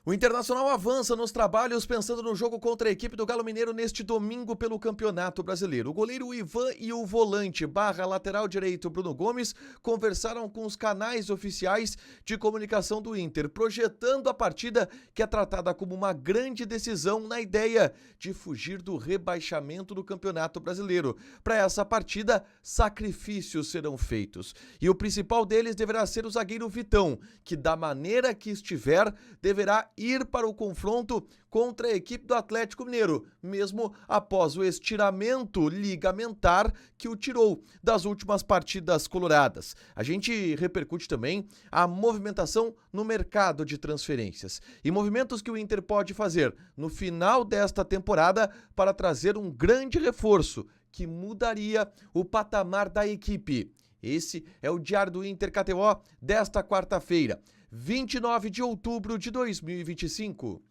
O Internacional avança nos trabalhos pensando no jogo contra a equipe do Galo Mineiro neste domingo pelo Campeonato Brasileiro. O goleiro Ivan e o volante lateral direito Bruno Gomes conversaram com os canais oficiais de comunicação do Inter, projetando a partida que é tratada como uma grande decisão na ideia de fugir do rebaixamento do Campeonato Brasileiro. Para essa partida, sacrifícios serão feitos. E o principal deles deverá ser o zagueiro Vitão, que da maneira que estiver, deverá ir para o confronto contra a equipe do Atlético Mineiro, mesmo após o estiramento ligamentar que o tirou das últimas partidas coloradas. A gente repercute também a movimentação no mercado de transferências e movimentos que o Inter pode fazer no final desta temporada para trazer um grande reforço que mudaria o patamar da equipe. Esse é o Diário do Inter KTO desta quarta-feira, 29 de outubro de 2025.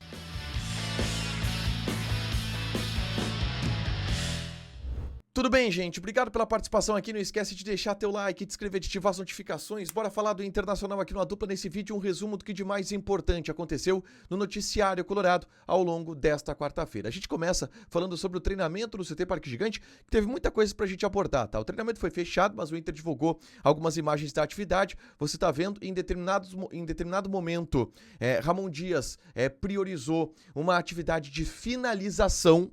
Tudo bem, gente? Obrigado pela participação aqui. Não esquece de deixar teu like, de inscrever, de ativar as notificações. Bora falar do Internacional aqui no Dupla nesse vídeo, um resumo do que de mais importante aconteceu no noticiário colorado ao longo desta quarta-feira. A gente começa falando sobre o treinamento no CT Parque Gigante, que teve muita coisa pra gente abordar, tá? O treinamento foi fechado, mas o Inter divulgou algumas imagens da atividade. Você tá vendo, em determinado momento, Ramon Dias priorizou uma atividade de finalização.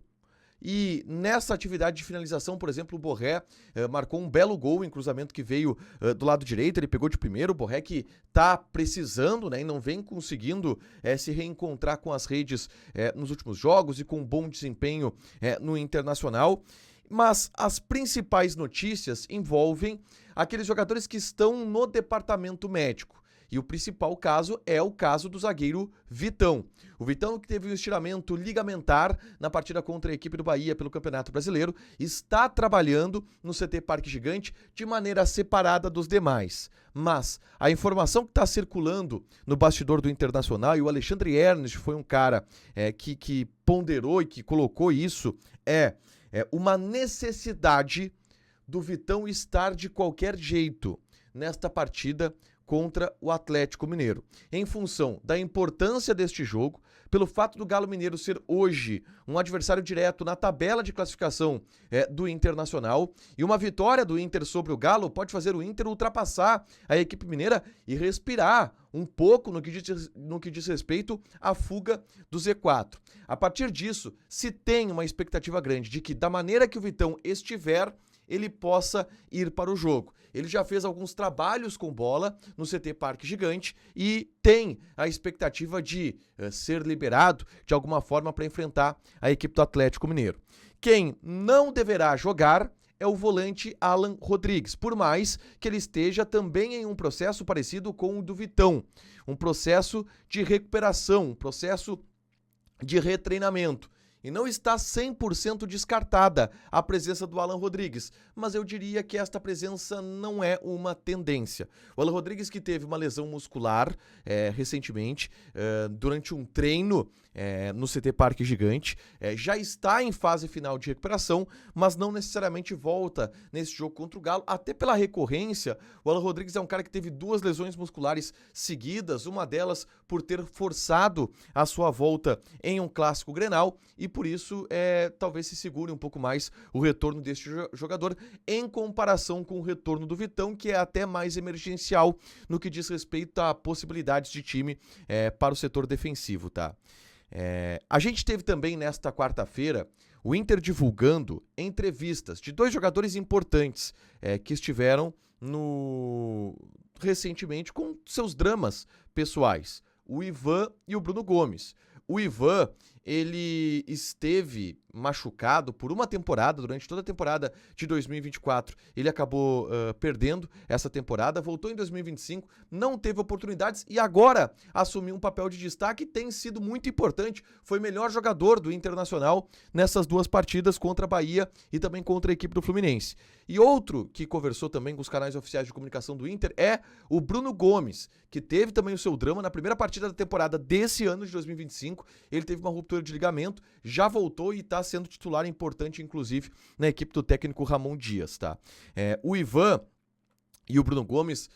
E nessa atividade de finalização, por exemplo, o Borré marcou um belo gol em cruzamento que veio do lado direito, ele pegou de primeiro. O Borré que tá precisando, né, e não vem conseguindo se reencontrar com as redes nos últimos jogos e com um bom desempenho no Internacional. Mas as principais notícias envolvem aqueles jogadores que estão no departamento médico. E o principal caso é o caso do zagueiro Vitão. O Vitão, que teve um estiramento ligamentar na partida contra a equipe do Bahia pelo Campeonato Brasileiro, está trabalhando no CT Parque Gigante de maneira separada dos demais. Mas a informação que está circulando no bastidor do Internacional, e o Alexandre Ernest foi um cara que ponderou e que colocou isso, é uma necessidade do Vitão estar de qualquer jeito nesta partida contra o Atlético Mineiro, em função da importância deste jogo, pelo fato do Galo Mineiro ser hoje um adversário direto na tabela de classificação do Internacional, e uma vitória do Inter sobre o Galo pode fazer o Inter ultrapassar a equipe mineira e respirar um pouco no que diz respeito à fuga do Z4. A partir disso, se tem uma expectativa grande de que, da maneira que o Vitão estiver, ele possa ir para o jogo. Ele já fez alguns trabalhos com bola no CT Parque Gigante e tem a expectativa de ser liberado de alguma forma para enfrentar a equipe do Atlético Mineiro. Quem não deverá jogar é o volante Alan Rodrigues, por mais que ele esteja também em um processo parecido com o do Vitão, um processo de recuperação, um processo de retreinamento. E não está 100% descartada a presença do Alan Rodrigues, mas eu diria que esta presença não é uma tendência. O Alan Rodrigues, que teve uma lesão muscular recentemente, durante um treino no CT Parque Gigante, já está em fase final de recuperação, mas não necessariamente volta nesse jogo contra o Galo, até pela recorrência. O Alan Rodrigues é um cara que teve 2 lesões musculares seguidas, uma delas por ter forçado a sua volta em um clássico Grenal, e por isso talvez se segure um pouco mais o retorno deste jogador em comparação com o retorno do Vitão, que é até mais emergencial no que diz respeito a possibilidades de time para o setor defensivo, tá? A gente teve também nesta quarta-feira o Inter divulgando entrevistas de 2 jogadores importantes que estiveram recentemente com seus dramas pessoais, o Ivan e o Bruno Gomes. O Ivan, ele esteve machucado por uma temporada, durante toda a temporada de 2024. Ele acabou perdendo essa temporada, voltou em 2025, não teve oportunidades e agora assumiu um papel de destaque e tem sido muito importante. Foi melhor jogador do Internacional nessas 2 partidas contra a Bahia e também contra a equipe do Fluminense. E outro que conversou também com os canais oficiais de comunicação do Inter é o Bruno Gomes, que teve também o seu drama na primeira partida da temporada desse ano de 2025. Ele teve uma ruptura de ligamento, já voltou e está sendo titular importante, inclusive, na equipe do técnico Ramon Dias, tá? O Ivan e o Bruno Gomes,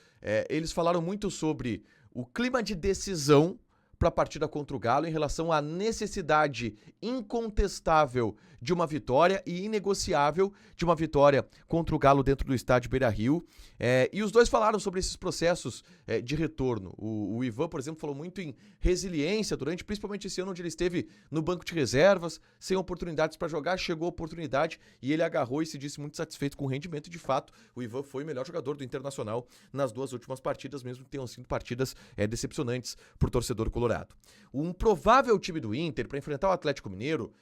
eles falaram muito sobre o clima de decisão para a partida contra o Galo em relação à necessidade incontestável de uma vitória e inegociável de uma vitória contra o Galo dentro do estádio Beira-Rio. E os dois falaram sobre esses processos de retorno. O Ivan, por exemplo, falou muito em resiliência durante, principalmente esse ano onde ele esteve no banco de reservas, sem oportunidades para jogar, chegou a oportunidade e ele agarrou e se disse muito satisfeito com o rendimento. De fato, o Ivan foi o melhor jogador do Internacional nas 2 últimas partidas, mesmo que tenham sido partidas decepcionantes para o torcedor colorado. Um provável time do Inter para enfrentar o Atlético Mineiro,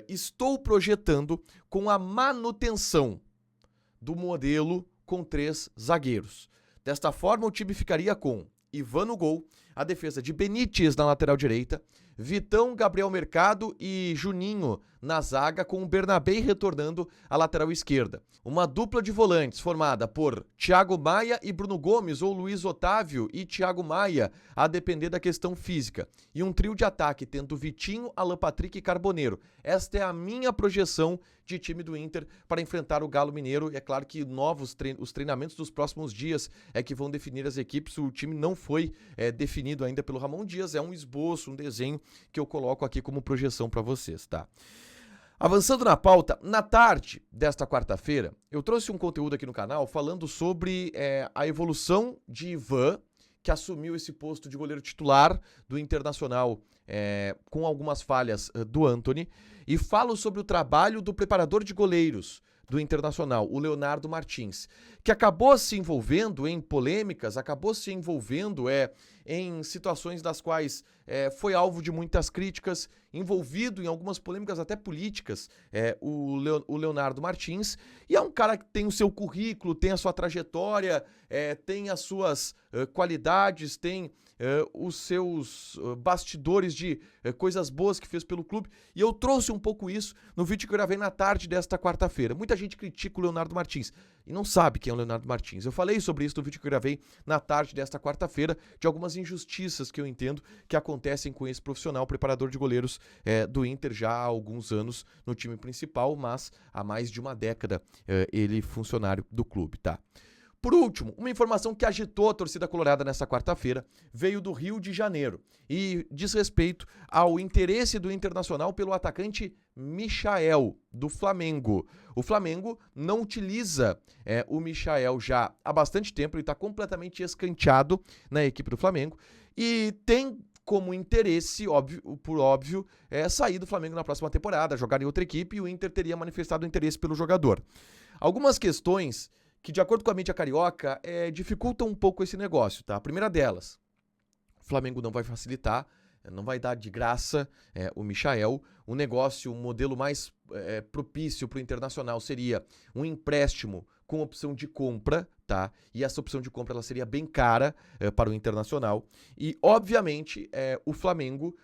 estou projetando com a manutenção do modelo com 3 zagueiros. Desta forma, o time ficaria com Ivan no gol, a defesa de Benítez na lateral direita, Vitão, Gabriel Mercado e Juninho na zaga, com o Bernabé retornando à lateral esquerda. Uma dupla de volantes formada por Thiago Maia e Bruno Gomes, ou Luiz Otávio e Thiago Maia, a depender da questão física. E um trio de ataque, tendo Vitinho, Alan Patrick e Carboneiro. Esta é a minha projeção de time do Inter para enfrentar o Galo Mineiro. É claro que os treinamentos dos próximos dias que vão definir as equipes. O time não foi definido ainda pelo Ramon Dias, é um esboço, um desenho que eu coloco aqui como projeção para vocês, tá? Avançando na pauta, na tarde desta quarta-feira, eu trouxe um conteúdo aqui no canal falando sobre a evolução de Ivan, que assumiu esse posto de goleiro titular do Internacional com algumas falhas do Antony, e falo sobre o trabalho do preparador de goleiros do Internacional, o Leonardo Martins, que acabou se envolvendo em polêmicas, acabou se envolvendo em situações das quais foi alvo de muitas críticas, envolvido em algumas polêmicas até políticas, o Leonardo Martins, e é um cara que tem o seu currículo, tem a sua trajetória, tem as suas qualidades, tem os seus bastidores de coisas boas que fez pelo clube, e eu trouxe um pouco isso no vídeo que eu gravei na tarde desta quarta-feira. Muita gente critica o Leonardo Martins e não sabe quem é o Leonardo Martins. Eu falei sobre isso no vídeo que eu gravei na tarde desta quarta-feira, de algumas injustiças que eu entendo que acontecem com esse profissional, preparador de goleiros do Inter já há alguns anos no time principal, mas há mais de uma década ele funcionário do clube, tá? Por último, uma informação que agitou a torcida colorada nessa quarta-feira veio do Rio de Janeiro e diz respeito ao interesse do Internacional pelo atacante Michael, do Flamengo. O Flamengo não utiliza o Michael já há bastante tempo, ele está completamente escanteado na equipe do Flamengo e tem como interesse, por óbvio, sair do Flamengo na próxima temporada, jogar em outra equipe, e o Inter teria manifestado interesse pelo jogador. Algumas questões que, de acordo com a mídia carioca, dificultam um pouco esse negócio, tá? A primeira delas, o Flamengo não vai facilitar, não vai dar de graça o Michael. O negócio, um modelo mais propício para o Internacional seria um empréstimo com opção de compra, tá? E essa opção de compra ela seria bem cara para o Internacional. E, obviamente, o Flamengo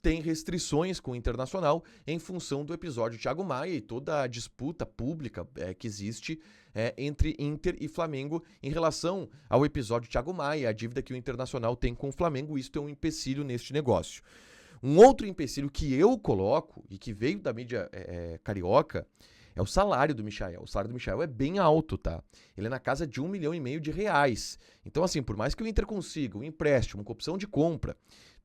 tem restrições com o Internacional em função do episódio Thiago Maia e toda a disputa pública que existe entre Inter e Flamengo em relação ao episódio Thiago Maia, a dívida que o Internacional tem com o Flamengo. Isso é um empecilho neste negócio. Um outro empecilho que eu coloco e que veio da mídia carioca é o salário do Michael. O salário do Michael é bem alto, tá? Ele é na casa de R$1,5 milhão. Então, assim, por mais que o Inter consiga um empréstimo com opção de compra,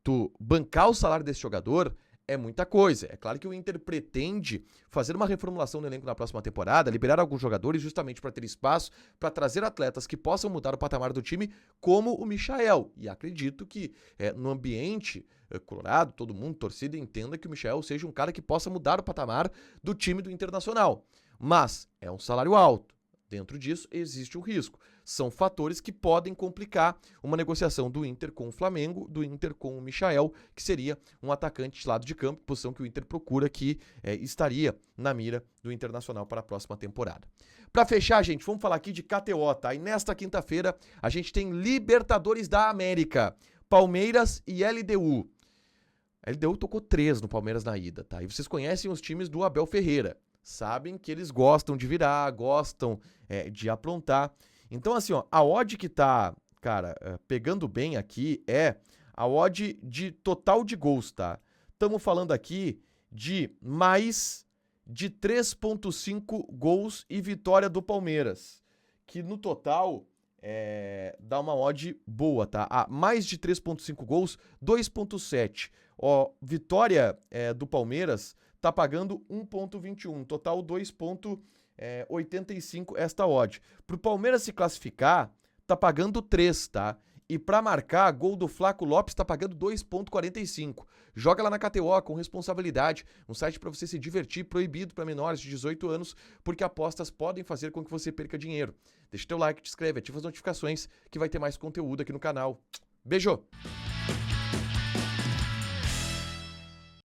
tu bancar o salário desse jogador é muita coisa. É claro que o Inter pretende fazer uma reformulação no elenco na próxima temporada, liberar alguns jogadores justamente para ter espaço, para trazer atletas que possam mudar o patamar do time, como o Michael. E acredito que no ambiente colorado, todo mundo, torcida, entenda que o Michael seja um cara que possa mudar o patamar do time do Internacional. Mas é um salário alto. Dentro disso, existe um risco. São fatores que podem complicar uma negociação do Inter com o Flamengo, do Inter com o Michael, que seria um atacante de lado de campo, posição que o Inter procura, que estaria na mira do Internacional para a próxima temporada. Para fechar, gente, vamos falar aqui de KTO, tá? E nesta quinta-feira, a gente tem Libertadores da América, Palmeiras e LDU. A LDU tocou 3 no Palmeiras na ida, tá? E vocês conhecem os times do Abel Ferreira. Sabem que eles gostam de virar, gostam de aprontar. Então, assim, ó, a odd que tá, cara, pegando bem aqui é a odd de total de gols, tá? Estamos falando aqui de mais de 3,5 gols e vitória do Palmeiras, que no total dá uma odd boa, tá? Mais de 3.5 gols, 2.7. Ó, vitória do Palmeiras tá pagando 1.21, total 2.85 esta odd. Pro Palmeiras se classificar, tá pagando 3, tá? E pra marcar, gol do Flaco Lopes tá pagando 2.45. Joga lá na KTO com responsabilidade, um site pra você se divertir, proibido pra menores de 18 anos, porque apostas podem fazer com que você perca dinheiro. Deixa teu like, te inscreve, ativa as notificações que vai ter mais conteúdo aqui no canal. Beijo!